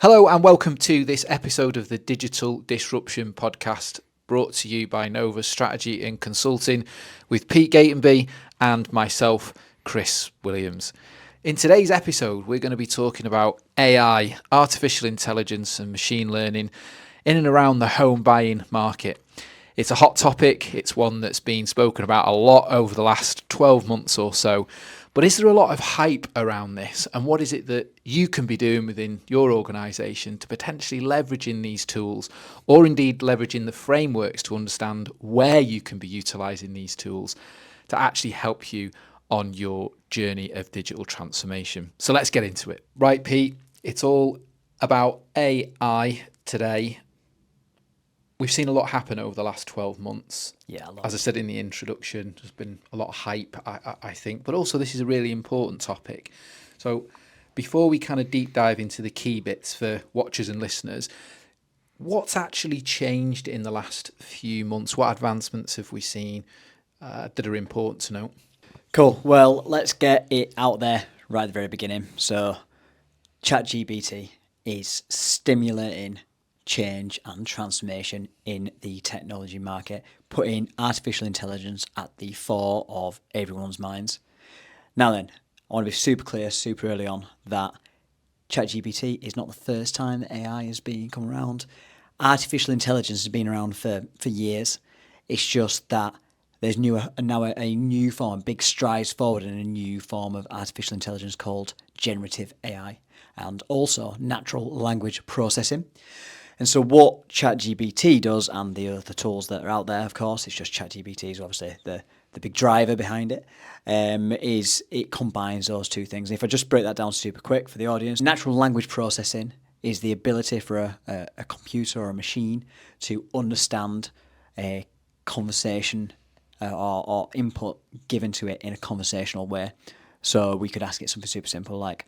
Hello and welcome to this episode of the Digital Disruption Podcast, brought to you by Novus Strategy and Consulting with Pete Gatenby and myself, Chris Williams. In today's episode, we're going to be talking about AI, artificial intelligence and machine learning in and around the home buying market. It's a hot topic. It's one that's been spoken about a lot over the last 12 months or so. But is there a lot of hype around this? And what is it that you can be doing within your organisation to potentially leveraging these tools, or indeed leveraging the frameworks to understand where you can be utilising these tools to actually help you on your journey of digital transformation? So let's get into it. Right, Pete, it's all about AI today. We've seen a lot happen over the last 12 months. Yeah, a lot. As I said in the introduction, there's been a lot of hype, I think, but also this is a really important topic. So before we kind of deep dive into the key bits for watchers and listeners, what's actually changed in the last few months? What advancements have we seen that are important to note? Cool. Well, let's get it out there right at the very beginning. So ChatGPT is stimulating change and transformation in the technology market, putting artificial intelligence at the fore of everyone's minds. Now then, I want to be super clear, super early on, that ChatGPT is not the first time that AI has come around. Artificial intelligence has been around for years. It's just that there's now a new form, big strides forward in a new form of artificial intelligence called generative AI, and also natural language processing. And so what ChatGPT does, and the other tools that are out there, of course, it's just ChatGPT is obviously the big driver behind it, is it combines those two things. And if I just break that down super quick for the audience, natural language processing is the ability for a computer or a machine to understand a conversation or input given to it in a conversational way. So we could ask it something super simple like,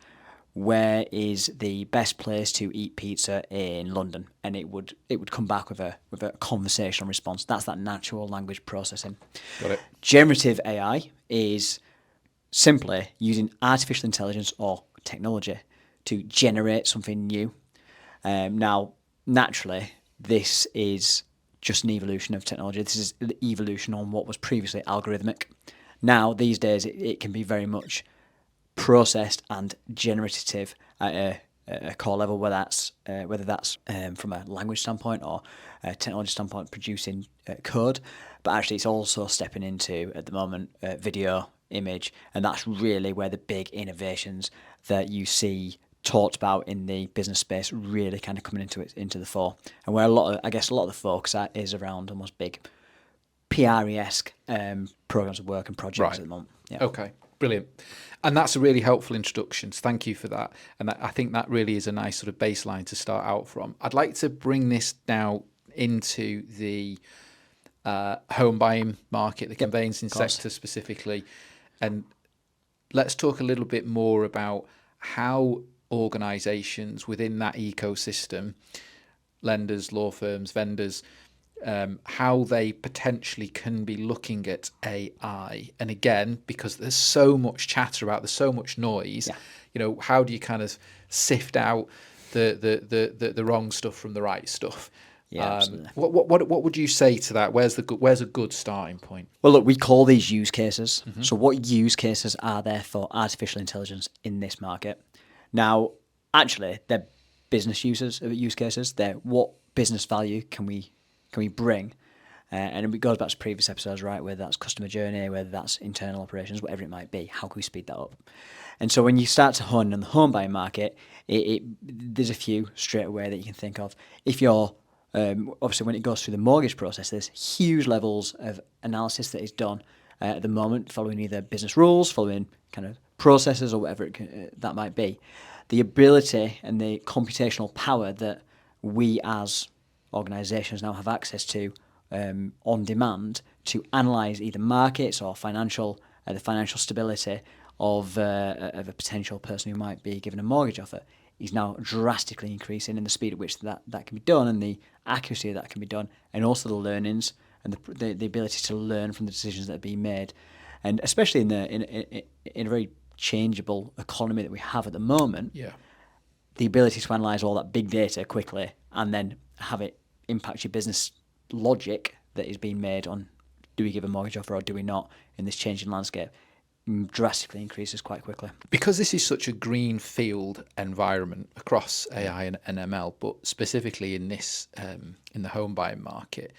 where is the best place to eat pizza in London? And it would come back with a conversational response. That's that natural language processing. Got it. Generative AI is simply using artificial intelligence or technology to generate something new. Now, naturally, this is just an evolution of technology. This is the evolution on what was previously algorithmic. Now, these days, it can be very much processed and generative at a core level, whether that's from a language standpoint or a technology standpoint, producing code. But actually, it's also stepping into, at the moment, video, image, and that's really where the big innovations that you see talked about in the business space really kind of coming into the fore, and where a lot of the focus is around almost big PRE-esque programs of work and projects at the moment. Yeah. Okay, brilliant. And that's a really helpful introduction. So thank you for that. And I think that really is a nice sort of baseline to start out from. I'd like to bring this now into the home buying market, the conveyancing sector specifically. And let's talk a little bit more about how organisations within that ecosystem, lenders, law firms, vendors, how they potentially can be looking at AI. And again, because there's so much chatter about, there's so much noise, how do you kind of sift out the wrong stuff from the right stuff? Yeah, absolutely. What would you say to that? Where's a good starting point? Well, look, we call these use cases. Mm-hmm. So what use cases are there for artificial intelligence in this market? Now, actually, they're business use cases. They're what business value can we bring? And it goes back to previous episodes, right? Whether that's customer journey, whether that's internal operations, whatever it might be. How can we speed that up? And so when you start to hone on the home buying market, there's a few straight away that you can think of. If you're obviously when it goes through the mortgage process, there's huge levels of analysis that is done at the moment, following either business rules, following kind of processes or whatever that might be. The ability and the computational power that we as organisations now have access to on demand to analyse either markets or the financial stability of a potential person who might be given a mortgage offer is now drastically increasing in the speed at which that can be done and the accuracy that can be done, and also the learnings and the ability to learn from the decisions that are being made. And especially in a very changeable economy that we have at the moment, the ability to analyse all that big data quickly and then have it impact your business logic that is being made on, do we give a mortgage offer or do we not in this changing landscape, drastically increases quite quickly. Because this is such a greenfield environment across AI and ML, but specifically in this in the home buying market,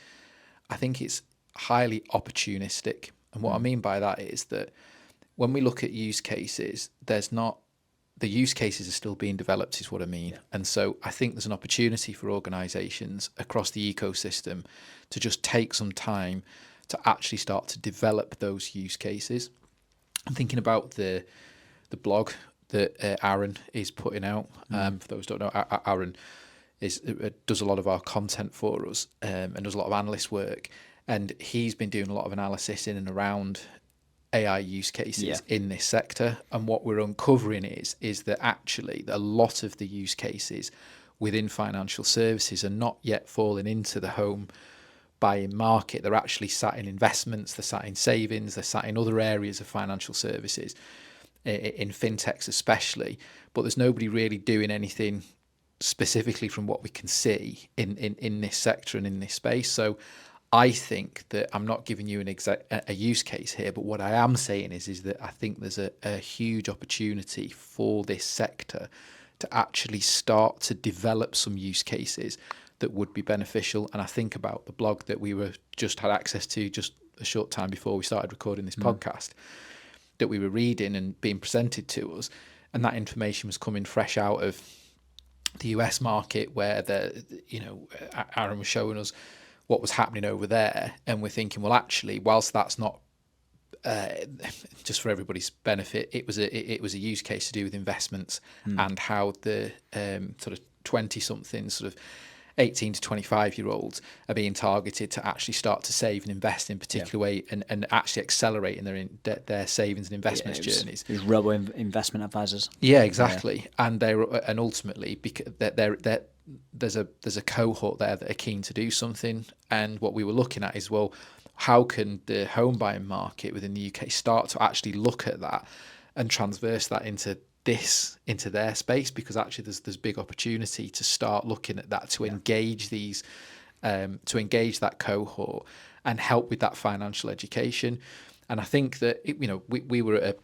I think it's highly opportunistic. And what I mean by that is that when we look at use cases, the use cases are still being developed is what I mean. Yeah. And so I think there's an opportunity for organisations across the ecosystem to just take some time to actually start to develop those use cases. I'm thinking about the blog that Aaron is putting out. For those who don't know, Aaron does a lot of our content for us and does a lot of analyst work. And he's been doing a lot of analysis in and around AI use cases in this sector. And what we're uncovering is that actually a lot of the use cases within financial services are not yet falling into the home buying market. They're actually sat in investments, they're sat in savings, they're sat in other areas of financial services, in fintechs especially. But there's nobody really doing anything specifically from what we can see in this sector and in this space. So I think that I'm not giving you a use case here, but what I am saying is that I think there's a huge opportunity for this sector to actually start to develop some use cases that would be beneficial. And I think about the blog that we had access to just a short time before we started recording this podcast, that we were reading and being presented to us, and that information was coming fresh out of the US market, where Aaron was showing us what was happening over there, and we're thinking, well, actually, whilst that's not just for everybody's benefit, it was a use case to do with investments and how the sort of 20-something, sort of 18 to 25-year-olds are being targeted to actually start to save and invest in a particular way, and actually accelerating their savings and investments journeys. It was robo investment advisors. Yeah, exactly. Yeah. And ultimately, because there's a cohort there that are keen to do something. And what we were looking at is, well, how can the home buying market within the UK start to actually look at that and transverse that into their space? Because actually there's big opportunity to start looking at that, to engage these to engage that cohort and help with that financial education. And I think that we were at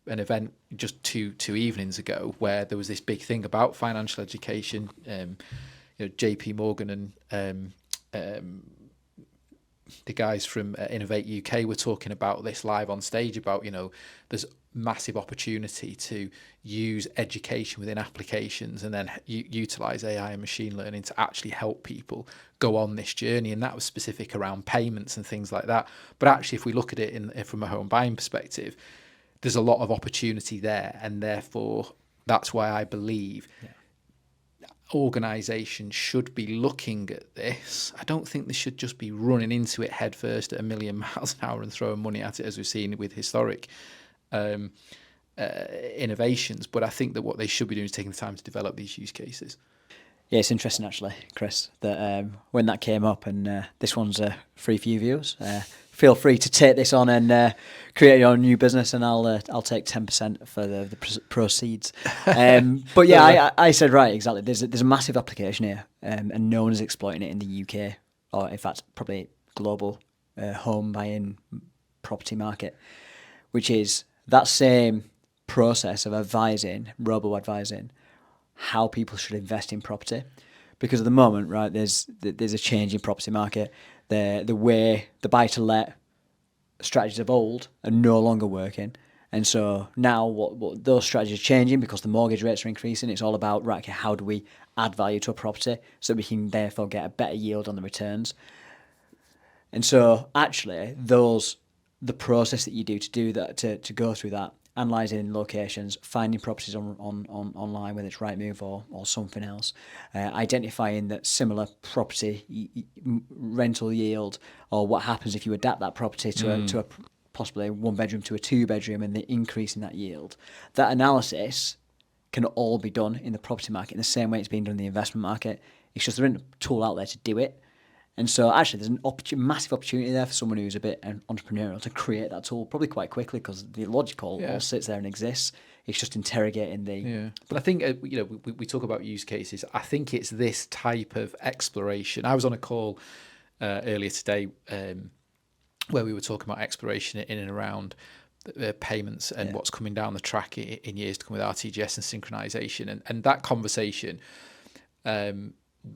an event just two evenings ago where there was this big thing about financial education. JP Morgan and the guys from Innovate UK were talking about this live on stage about, there's massive opportunity to use education within applications and then utilize AI and machine learning to actually help people go on this journey. And that was specific around payments and things like that. But actually, if we look at it from a home buying perspective, there's a lot of opportunity there. And therefore, that's why I believe organisations should be looking at this. I don't think they should just be running into it headfirst at 1,000,000 miles an hour and throwing money at it, as we've seen with historic innovations. But I think that what they should be doing is taking the time to develop these use cases. Yeah, it's interesting actually, Chris, that when that came up, and this one's free for you viewers. Feel free to take this on and create your own new business, and I'll take 10% for the proceeds. But yeah, I said right, exactly. There's a massive application here, and no one is exploiting it in the UK, or in fact probably global home buying property market, which is that same process of robo-advising how people should invest in property. Because at the moment, right, there's a change in property market. The way the buy-to-let strategies of old are no longer working. And so now what those strategies are changing because the mortgage rates are increasing. It's all about, right, okay, how do we add value to a property so we can therefore get a better yield on the returns? And so actually the process that you do to do that, to go through that, analysing locations, finding properties on online, whether it's Rightmove or something else, identifying that similar property rental yield, or what happens if you adapt that property to a possibly 1-bedroom to a 2-bedroom, and the increase in that yield. That analysis can all be done in the property market in the same way it's being done in the investment market. It's just there isn't a tool out there to do it. And so actually there's massive opportunity there for someone who's a bit entrepreneurial to create that tool probably quite quickly, because the logic all sits there and exists. It's just interrogating the... Yeah, but I think, we talk about use cases. I think it's this type of exploration. I was on a call earlier today where we were talking about exploration in and around payments and what's coming down the track in years to come with RTGS and synchronization. And that conversation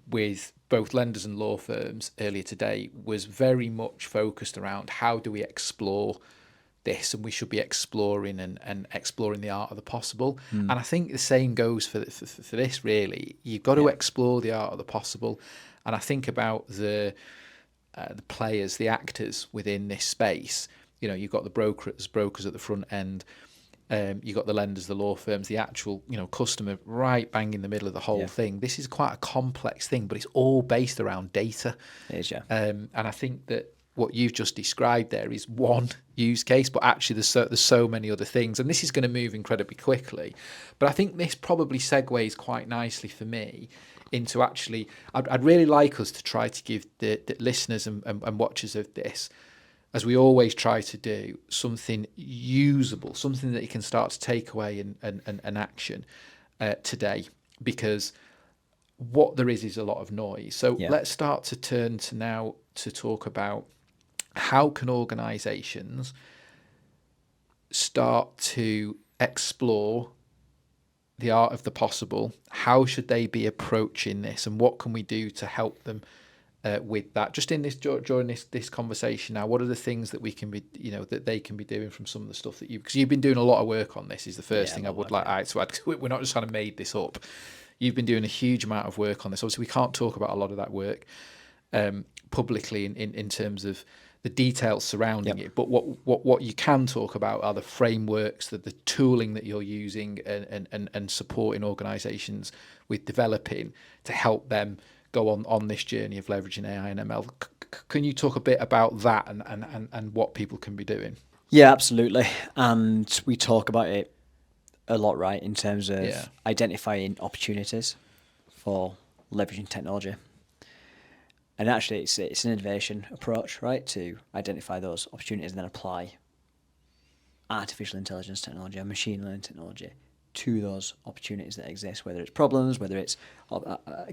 with both lenders and law firms earlier today was very much focused around how do we explore this, and we should be exploring and exploring the art of the possible. And I think the same goes for this, really. You've got to explore the art of the possible. And I think about the players, the actors within this space. You've got the brokers at the front end. You've got the lenders, the law firms, the actual, customer right bang in the middle of the whole thing. This is quite a complex thing, but it's all based around data. It is, yeah. And I think that what you've just described there is one use case, but actually there's so many other things, and this is going to move incredibly quickly. But I think this probably segues quite nicely for me into actually, I'd really like us to try to give the listeners and watchers of this, as we always try to do, something usable, something that you can start to take away and action today, because what there is a lot of noise. So let's start to turn to now to talk about how can organisations start to explore the art of the possible. How should they be approaching this, and what can we do to help them with that? Just in this during this conversation now, what are the things that we can be, that they can be doing from some of the stuff that because you've been doing a lot of work on this, is the first thing I would like to add. We're not just kind of made this up. You've been doing a huge amount of work on this. Obviously, we can't talk about a lot of that work publicly in terms of the details surrounding it. But what you can talk about are the frameworks, the tooling that you're using and supporting organisations with developing to help them go on this journey of leveraging AI and ML. Can you talk a bit about that and what people can be doing? Yeah, absolutely. And we talk about it a lot, right, in terms of identifying opportunities for leveraging technology. And actually, it's an innovation approach, right, to identify those opportunities and then apply artificial intelligence technology and machine learning technology to those opportunities that exist, whether it's problems, whether it's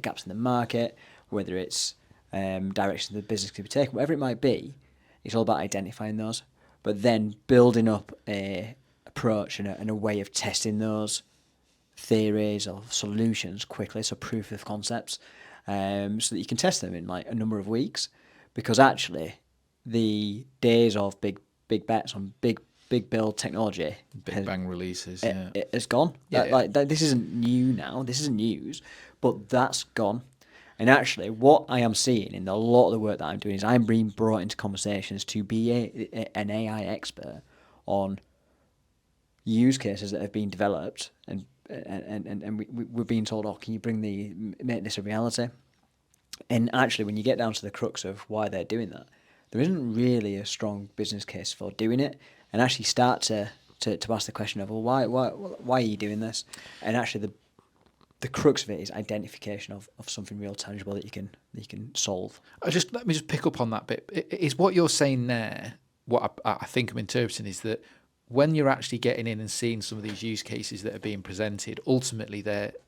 gaps in the market, whether it's direction the business could be taken, whatever it might be. It's all about identifying those, but then building up a approach and a way of testing those theories or solutions quickly, so proof of concepts, so that you can test them in like a number of weeks, because actually the days of big bets on big build technology, big bang releases, it has gone. This isn't new now. This isn't news, but that's gone. And actually, what I am seeing in a lot of the work that I'm doing is I'm being brought into conversations to be an AI expert on use cases that have been developed, and we're being told, oh, can you make this a reality? And actually, when you get down to the crux of why they're doing that, there isn't really a strong business case for doing it. And actually start to ask the question of, well, why are you doing this? And actually the crux of it is identification of something real tangible that you can solve. Let me just pick up on that bit. Is what you're saying there, what I think I'm interpreting, is that when you're actually getting in and seeing some of these use cases that are being presented, ultimately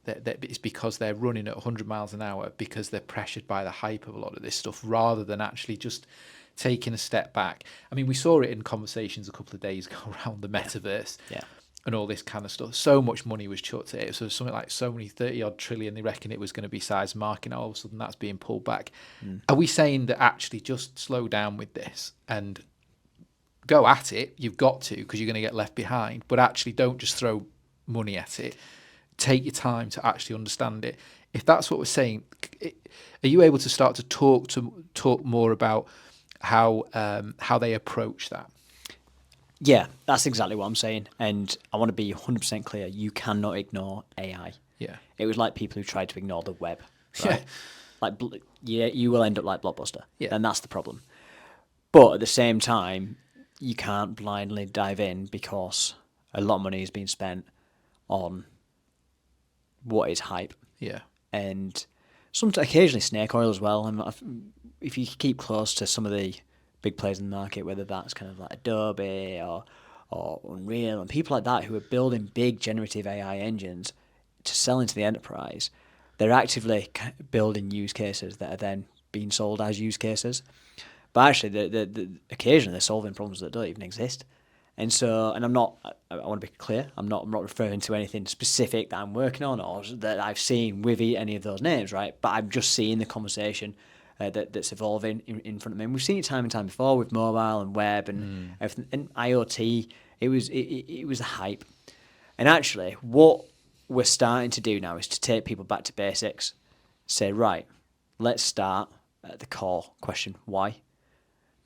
it's because they're running at 100 miles an hour because they're pressured by the hype of a lot of this stuff, rather than actually just taking a step back. I mean, we saw it in conversations a couple of days ago around the metaverse and all this kind of stuff. So much money was chucked at it. So something like 30 odd trillion, they reckon it was going to be size market. Now all of a sudden that's being pulled back. Are we saying that actually just slow down with this and go at it? You've got to, because you're going to get left behind, but actually don't just throw money at it. Take your time to actually understand it. If that's what we're saying, are you able to start to talk more about how they approach that? Yeah, that's exactly what I'm saying. And I want to be 100% clear. You cannot ignore AI. Yeah. It was like people who tried to ignore the web. Right? You will end up like Blockbuster. Yeah. And that's the problem. But at the same time, you can't blindly dive in, because a lot of money is being spent on what is hype. Yeah. And Sometimes occasionally snake oil as well. And if you keep close to some of the big players in the market, whether that's kind of like Adobe or Unreal and people like that who are building big generative AI engines to sell into the enterprise, they're actively building use cases that are then being sold as use cases. But actually, occasionally they're solving problems that don't even exist. And so, and I want to be clear, I'm not referring to anything specific that I'm working on or that I've seen with any of those names, right? But I'm just seeing the conversation that's evolving in front of me. And we've seen it time and time before with mobile and web and everything. And IoT, it was a hype. And actually, what we're starting to do now is to take people back to basics. Say, right, let's start at the core question, why?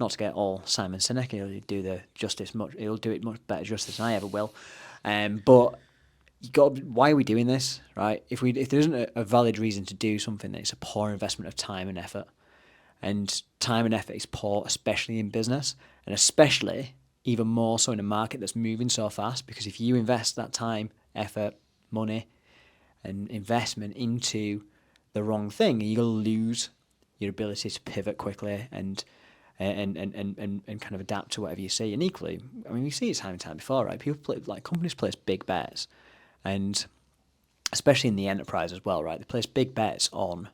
Not to get all Simon Sinek, he'll do it much better justice than I ever will. But why are we doing this, right? If there isn't a valid reason to do something, then it's a poor investment of time and effort. And time and effort is poor, especially in business, and especially even more so in a market that's moving so fast. Because if you invest that time, effort, money, and investment into the wrong thing, you'll lose your ability to pivot quickly and kind of adapt to whatever you see. And equally, I mean, we see it time and time before, right? Companies place big bets, and especially in the enterprise as well, right? They place big bets on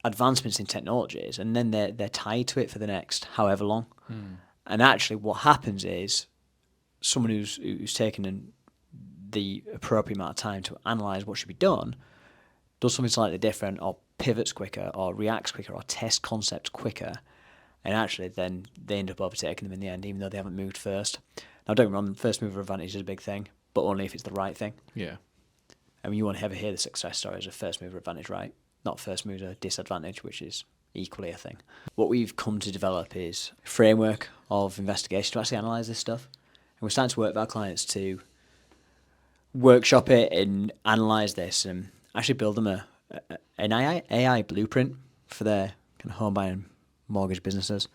advancements in technologies, and then they're tied to it for the next however long. And actually, what happens is someone who's taken the appropriate amount of time to analyze what should be done does something slightly different, or pivots quicker, or reacts quicker, or tests concepts quicker, and actually then they end up overtaking them in the end, even though they haven't moved first. Now, don't get me wrong, first mover advantage is a big thing, but only if it's the right thing. Yeah. I mean, you won't ever hear the success stories of first mover advantage, right? Not first mover disadvantage, which is equally a thing. What we've come to develop is a framework of investigation to actually analyse this stuff. And we're starting to work with our clients to workshop it and analyse this and actually build them an AI blueprint for their kind of home buying mortgage businesses.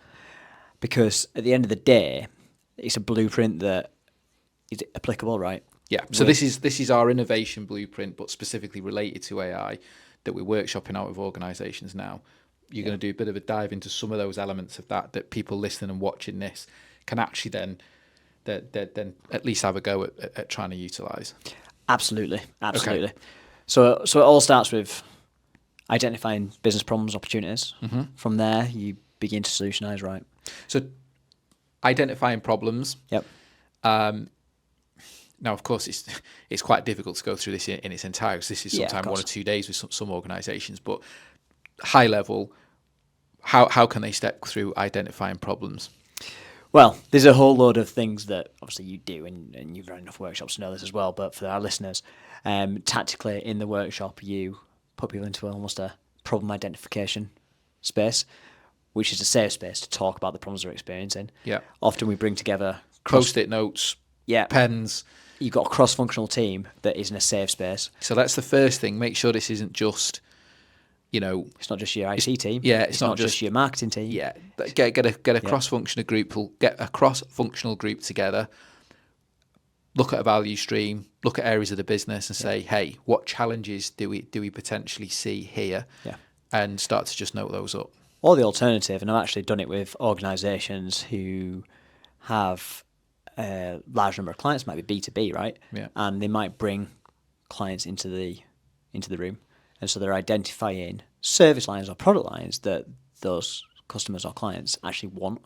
Because at the end of the day, it's a blueprint that is applicable, right? Yeah. So this is our innovation blueprint, but specifically related to AI that we're workshopping out of organisations now. You're going to do a bit of a dive into some of those elements of that people listening and watching this can actually then at least have a go at trying to utilise. Absolutely. Okay. So it all starts with identifying business problems, opportunities. Mm-hmm. From there, you begin to solutionize, right? So identifying problems. Yep. Now, of course, it's quite difficult to go through this in its entirety, because this is sometimes 1 or 2 days with some organisations. But high level, how can they step through identifying problems? Well, there's a whole load of things that obviously you do, and you've run enough workshops to know this as well. But for our listeners, tactically in the workshop, you put people into almost a problem identification space, which is a safe space to talk about the problems they're experiencing. Yeah. Often we bring together Post-it notes, pens. You've got a cross-functional team that is in a safe space. So that's the first thing. Make sure this isn't just, it's not just your IT team. Yeah, it's not just your marketing team. Yeah, get a cross-functional group. Get a cross-functional group together. Look at a value stream. Look at areas of the business and say, hey, what challenges do we potentially see here? Yeah, and start to just note those up. Or the alternative, and I've actually done it with organisations who have a large number of clients, might be B2B, right? Yeah. And they might bring clients into the room, and so they're identifying service lines or product lines that those customers or clients actually want.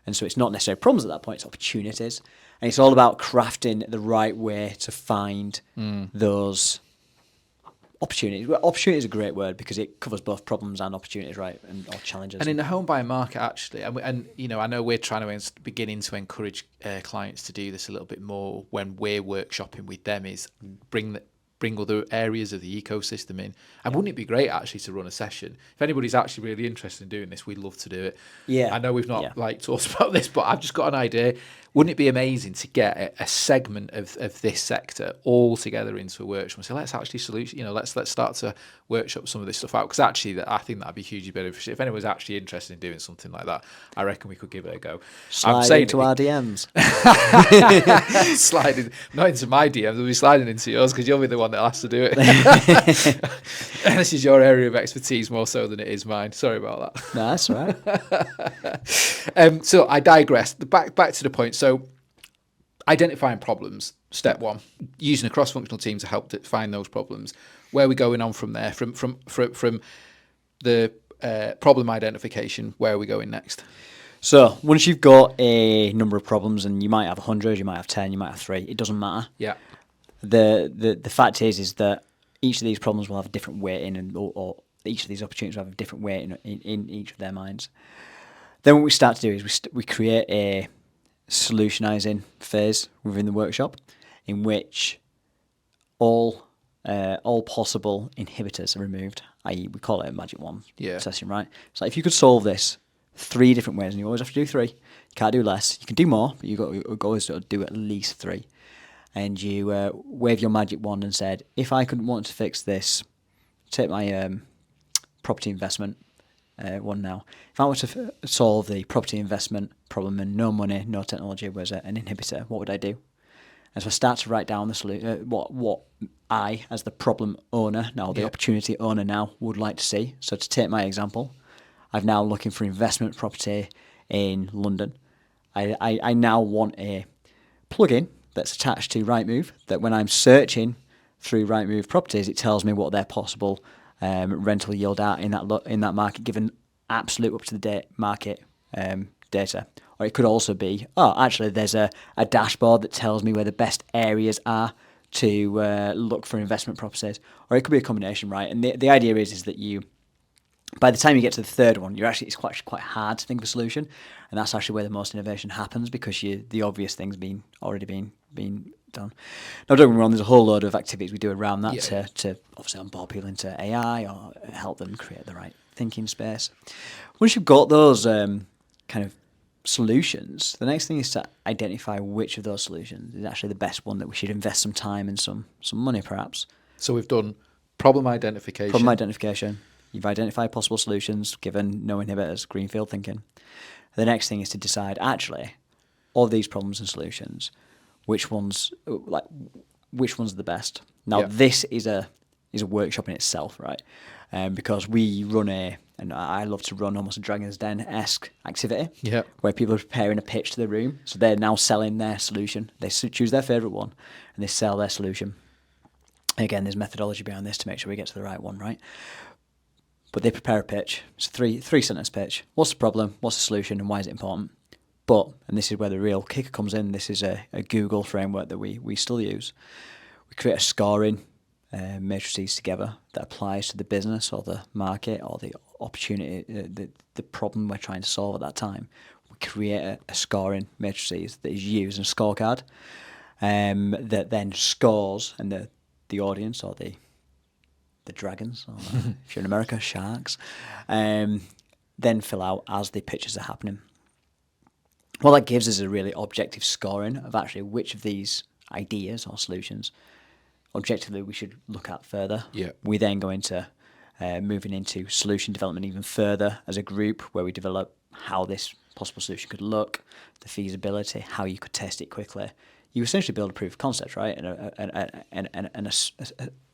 And so it's not necessarily problems at that point, it's opportunities. And it's all about crafting the right way to find those opportunities. Well, opportunity is a great word because it covers both problems and opportunities, right? Or challenges. And in the home buying market, actually, and I know we're trying to beginning to encourage clients to do this a little bit more when we're workshopping with them, is bring other areas of the ecosystem in. And wouldn't it be great actually to run a session? If anybody's actually really interested in doing this, we'd love to do it. Yeah. I know we've not talked about this, but I've just got an idea. Wouldn't it be amazing to get a segment of this sector all together into a workshop and say, let's actually let's start to workshop some of this stuff out? Because actually, I think that'd be hugely beneficial. If anyone's actually interested in doing something like that, I reckon we could give it a go. Slide into our DMs. Sliding, not into my DMs, they'll be sliding into yours because you'll be the one that has to do it. This is your area of expertise more so than it is mine. Sorry about that. No, that's all right. So I digress. Back to the point. So identifying problems, step one. Using a cross-functional team to help find those problems. Where are we going on from there? From the problem identification, where are we going next? So once you've got a number of problems, and you might have 100, you might have 10, you might have 3, it doesn't matter. Yeah. The fact is that each of these problems will have a different weighting, or each of these opportunities will have a different weighting in each of their minds. Then what we start to do is we create a solutionizing phase within the workshop, in which all possible inhibitors are removed, i.e. we call it a magic wand session, right? So if you could solve this 3 different ways, and you always have to do 3, you can't do less, you can do more, but you've always got to do at least 3. And you wave your magic wand and said, if I could want to fix this, take my property investment one now. If I were to solve the property investment problem and no money, no technology was an inhibitor, what would I do? And so I start to write down the solution, what I, as the problem owner, now the opportunity owner now, would like to see. So to take my example, I'm now looking for investment property in London. I now want a plugin that's attached to Rightmove, that when I'm searching through Rightmove properties, it tells me what their possible rental yield are in that market, given absolute up to the date market data. Or it could also be, actually there's a dashboard that tells me where the best areas are to look for investment properties. Or it could be a combination, right? And the idea is that you, by the time you get to the third one, it's quite hard to think of a solution, and that's actually where the most innovation happens, because the obvious things already been done. Now, don't get me wrong, there's a whole load of activities we do around that to obviously onboard people into AI or help them create the right thinking space. Once you've got those kind of solutions, the next thing is to identify which of those solutions is actually the best one that we should invest some time and some money, perhaps. So we've done problem identification. You've identified possible solutions, given no inhibitors, greenfield thinking. The next thing is to decide, actually, of these problems and solutions, which ones are the best. Now, this is a workshop in itself, right? Because we run and I love to run almost a Dragon's Den-esque activity, where people are preparing a pitch to the room. So they're now selling their solution. They choose their favourite one, and they sell their solution. Again, there's methodology behind this to make sure we get to the right one, right? But they prepare a pitch. It's a three sentence pitch. What's the problem? What's the solution? And why is it important? But, and this is where the real kicker comes in, this is a Google framework that we still use. We create a scoring matrices together that applies to the business or the market or the opportunity, the problem we're trying to solve at that time. We create a scoring matrices that is used in a scorecard that then scores, and the audience or the dragons, or if you're in America, sharks, then fill out as the pitches are happening. What that gives is a really objective scoring of actually which of these ideas or solutions objectively we should look at further. We then go into moving into solution development even further as a group, where we develop how this possible solution could look, the feasibility, how you could test it quickly. You essentially build a proof of concept, right? And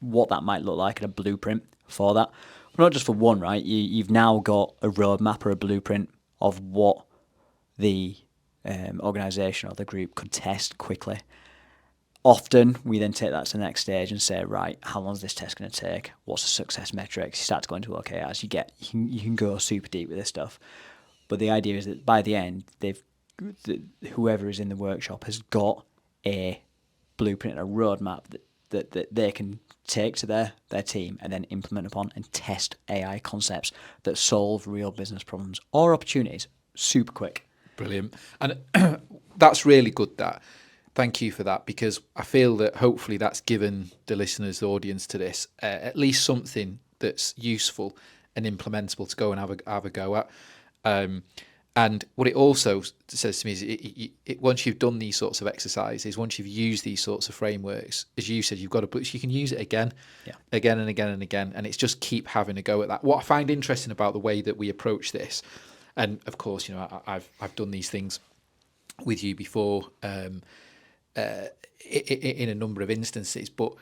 what that might look like, and a blueprint for that. But not just for one, right? You've now got a roadmap or a blueprint of what the organisation or the group could test quickly. Often, we then take that to the next stage and say, right, how long is this test going to take? What's the success metrics? You start to go into OKRs. You can go super deep with this stuff. But the idea is that by the end, whoever is in the workshop has got a blueprint, a roadmap that they can take to their team and then implement upon and test AI concepts that solve real business problems or opportunities super quick. Brilliant. And that's really good, that. Thank you for that, because I feel that hopefully that's given the listeners, the audience to this, at least something that's useful and implementable to go and have a go at. And what it also says to me is once you've done these sorts of exercises, once you've used these sorts of frameworks, as you said, you've got to, you can use it again, again and again and again. And it's just keep having a go at that. What I find interesting about the way that we approach this, and of course, I've done these things with you before in a number of instances, but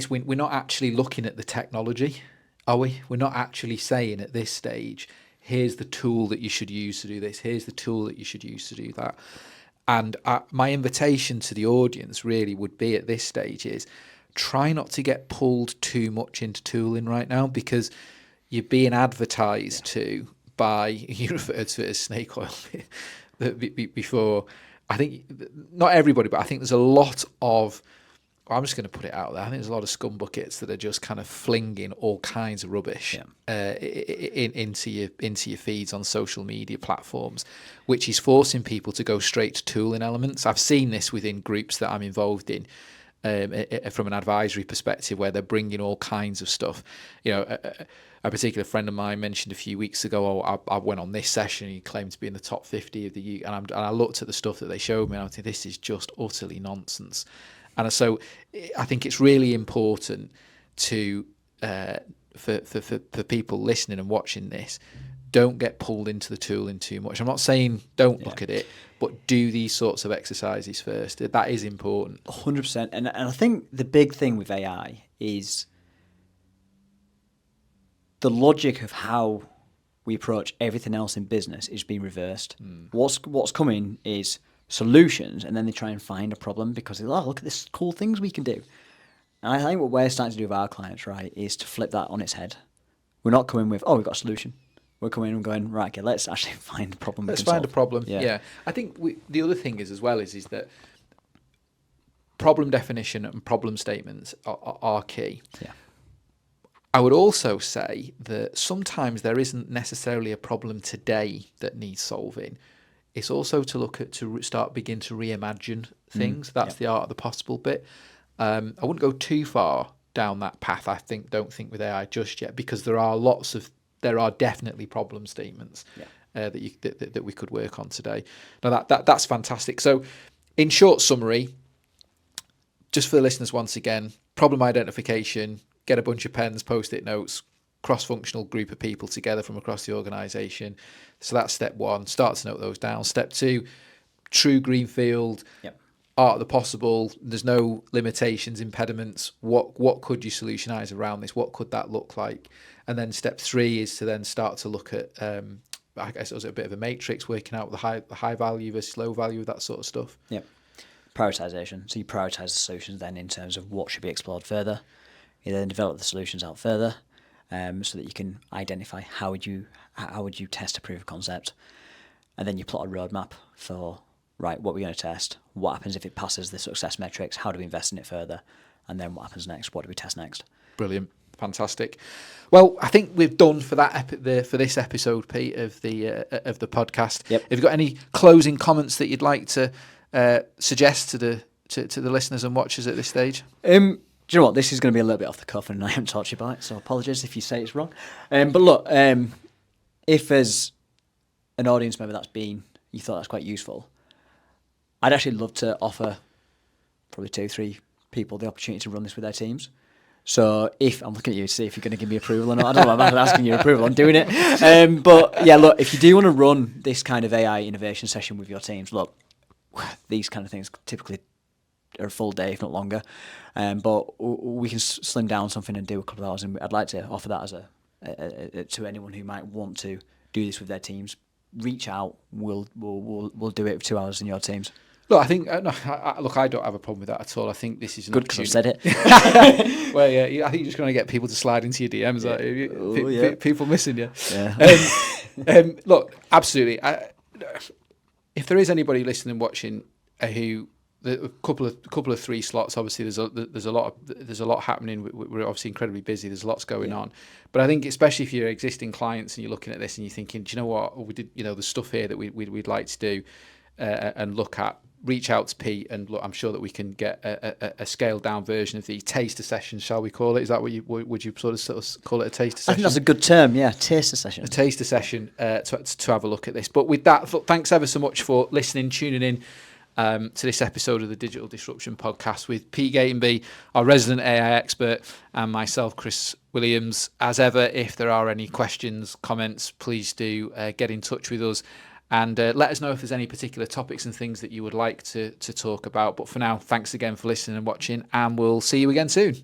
we're not actually looking at the technology, are we? We're not actually saying at this stage, here's the tool that you should use to do this. Here's the tool that you should use to do that. And my invitation to the audience really would be at this stage is try not to get pulled too much into tooling right now, because you're being advertised to by, you referred to it as snake oil before. I think not everybody, but I think there's a lot of, I'm just going to put it out there, I think there's a lot of scumbuckets that are just kind of flinging all kinds of rubbish into your feeds on social media platforms, which is forcing people to go straight to tooling elements. I've seen this within groups that I'm involved in from an advisory perspective, where they're bringing all kinds of stuff. A particular friend of mine mentioned a few weeks ago, I went on this session and he claimed to be in the top 50 of the UK, and I looked at the stuff that they showed me and I think this is just utterly nonsense. And so I think it's really important to for people listening and watching this, don't get pulled into the tooling too much. I'm not saying don't look at it, but do these sorts of exercises first. That is important. 100%. And I think the big thing with AI is the logic of how we approach everything else in business is being reversed. What's coming is solutions, and then they try and find a problem because they're like, oh, look at this cool things we can do. And I think what we're starting to do with our clients, right, is to flip that on its head. We're not coming with, oh, we've got a solution. We're coming and going, right, okay, let's actually find a problem. Let's find a problem. Yeah. I think the other thing is as well is that problem definition and problem statements are key. Yeah. I would also say that sometimes there isn't necessarily a problem today that needs solving. It's also to look at, begin to reimagine things. That's the art of the possible bit. I wouldn't go too far down that path, don't think with AI just yet, because there are definitely problem statements that we could work on today. Now that's fantastic. So in short summary, just for the listeners once again, problem identification, get a bunch of pens, post-it notes, cross-functional group of people together from across the organisation. So that's step one. Start to note those down. Step two, true greenfield, art of the possible. There's no limitations, impediments. What could you solutionise around this? What could that look like? And then step three is to then start to look at, I guess it was a bit of a matrix, working out the high value versus low value, that sort of stuff. Yep. Prioritization. So you prioritize the solutions then in terms of what should be explored further. You then develop the solutions out further, so that you can identify how would you test a proof of concept, and then you plot a roadmap for, right, what we're going to test, what happens if it passes the success metrics, how do we invest in it further, and then what happens next, what do we test next. Brilliant. Fantastic. Well, I think we've done for this episode, Pete, of the podcast. Yep. Have you got any closing comments that you'd like to suggest to the listeners and watchers at this stage? Do you know what? This is going to be a little bit off the cuff, and I haven't taught you about it, so apologies if you say it's wrong. But look, if there's an audience member you thought that's quite useful, I'd actually love to offer probably 2-3 people the opportunity to run this with their teams. So if I'm looking at you to see if you're going to give me approval or not, I don't know. I'm not asking your approval. I'm doing it. But yeah, look, if you do want to run this kind of AI innovation session with your teams, look, these kind of things typically are a full day, if not longer. But we can slim down something and do a couple of hours. And I'd like to offer that as to anyone who might want to do this with their teams. Reach out. We'll do it for 2 hours in your teams. Look, I think I don't have a problem with that at all. I think this is good because I've said it. Well, yeah, I think you're just going to get people to slide into your DMs. Yeah. People missing you. Yeah. Look, absolutely. If there is anybody listening and watching who a couple of 3 slots, obviously there's a lot happening. We're obviously incredibly busy. There's lots going on, but I think especially if you're existing clients and you're looking at this and you're thinking, do you know what? We did, there's stuff here that we'd like to do and look at. reach out to Pete, and look, I'm sure that we can get a scaled down version of the taster session, shall we call it? Is that what would you sort of call it, a taster session? I think that's a good term, yeah, taster session. A taster session to have a look at this. But with that, thanks ever so much for listening, tuning in to this episode of the Digital Disruption Podcast with Pete Gatenby, our resident AI expert, and myself, Chris Williams. As ever, if there are any questions, comments, please do get in touch with us. And let us know if there's any particular topics and things that you would like to talk about. But for now, thanks again for listening and watching, and we'll see you again soon.